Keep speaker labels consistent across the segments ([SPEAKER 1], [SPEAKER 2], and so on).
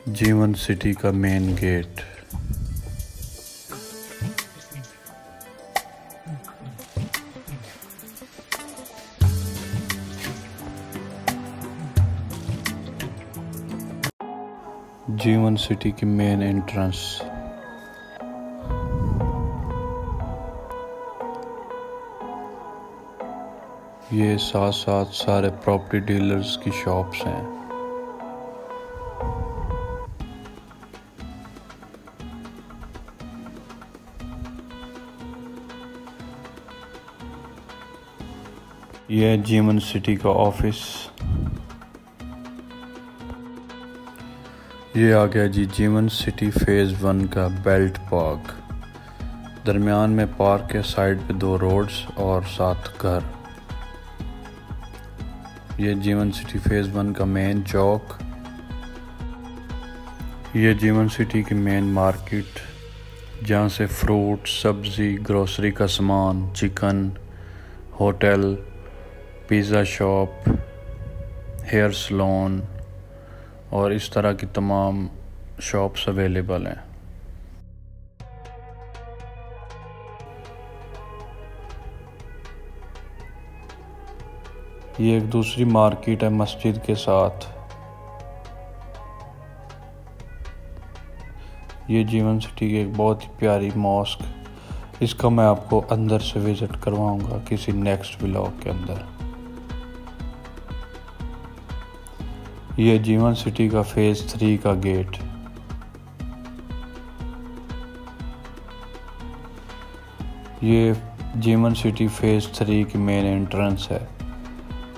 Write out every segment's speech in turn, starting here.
[SPEAKER 1] जीवन सिटी का main gate. जीवन सिटी की मेन एंट्रेंस। ये साथ साथ सारे प्रॉपर्टी डीलर्स की शॉप्स हैं। ये जीवन सिटी का ऑफिस। ये आ गया जी जीवन सिटी फेज़ 1 का बेल्ट पार्क। दरमियान में पार्क के साइड पे 2 रोड्स और 7 घर। ये जीवन सिटी फेज़ 1 का मेन चौक। ये जीवन सिटी की मेन मार्केट, जहाँ से फ्रूट, सब्ज़ी, ग्रोसरी का सामान, chicken, hotel, pizza shop, hair salon और इस तरह की तमाम शॉप्स अवेलेबल हैं। ये एक दूसरी मार्केट है मस्जिद के साथ। ये जीवन सिटी की एक बहुत ही प्यारी मॉस्क। इसका मैं आपको अंदर से विज़िट करवाऊंगा किसी नेक्स्ट व्लॉग के अंदर। ये जीवन सिटी का फेज़ 3 का गेट। ये जीवन सिटी फेज़ 3 की मेन एंट्रेंस है।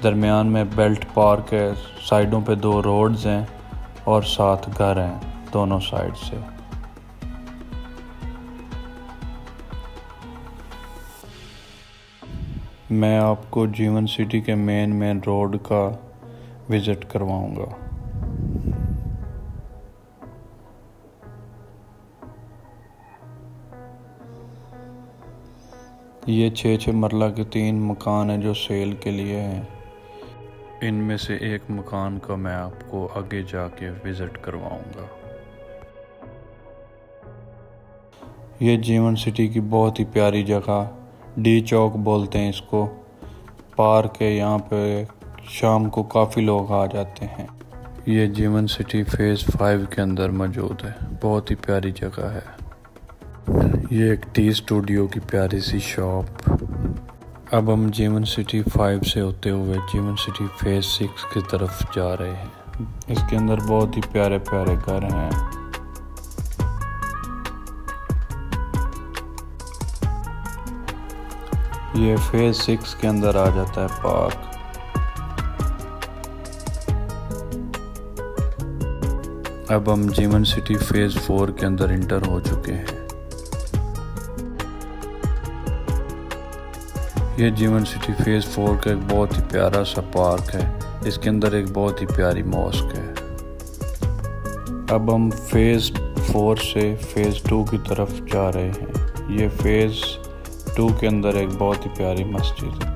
[SPEAKER 1] दरमियान में बेल्ट पार्क है, साइडों पे 2 रोड्स हैं और 7 घर हैं दोनों साइड से। मैं आपको जीवन सिटी के मेन रोड का विज़िट करवाऊंगा। ये 6 मरला के 3 मकान हैं जो सेल के लिए हैं। इनमें से एक मकान का मैं आपको आगे जाके विज़िट करवाऊंगा। ये जीवन सिटी की बहुत ही प्यारी जगह, डी चौक बोलते हैं इसको, पार्क है। यहाँ पे शाम को काफ़ी लोग आ जाते हैं। ये जीवन सिटी फेज़ 5 के अंदर मौजूद है। बहुत ही प्यारी जगह है। ये एक टी स्टूडियो की प्यारी सी शॉप। अब हम जीवन सिटी 5 से होते हुए जीवन सिटी फेज़ 6 की तरफ जा रहे हैं। इसके अंदर बहुत ही प्यारे प्यारे घर हैं। ये फेज़ 6 के अंदर आ जाता है पार्क। अब हम जीवन सिटी फेज़ 4 के अंदर इंटर हो चुके हैं। ये जीवन सिटी फेज़ 4 का एक बहुत ही प्यारा सा पार्क है। इसके अंदर एक बहुत ही प्यारी मॉस्क है। अब हम फेज़ 4 से फेज़ 2 की तरफ जा रहे हैं। ये फेज़ 2 के अंदर एक बहुत ही प्यारी मस्जिद है।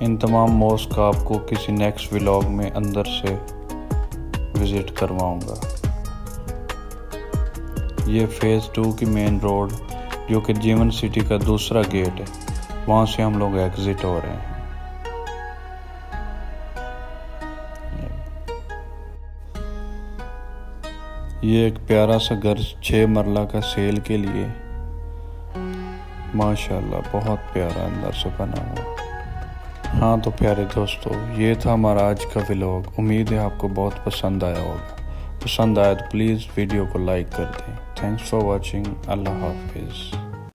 [SPEAKER 1] इन तमाम मॉस्क का आपको किसी नेक्स्ट व्लॉग में अंदर से विज़िट करवाऊंगा। ये फेज़ 2 की मेन रोड, जो कि जीवन सिटी का दूसरा गेट है, वहाँ से हम लोग एग्ज़िट हो रहे हैं। ये एक प्यारा सा घर 6 मरला का सेल के लिए, माशाल्लाह बहुत प्यारा अंदर से बना हुआ। हाँ तो प्यारे दोस्तों, ये था हमारा आज का व्लॉग। उम्मीद है आपको बहुत पसंद आया होगा। पसंद आया तो प्लीज़ वीडियो को लाइक कर दें। Thanks for watching. अल्लाह हाफिज़।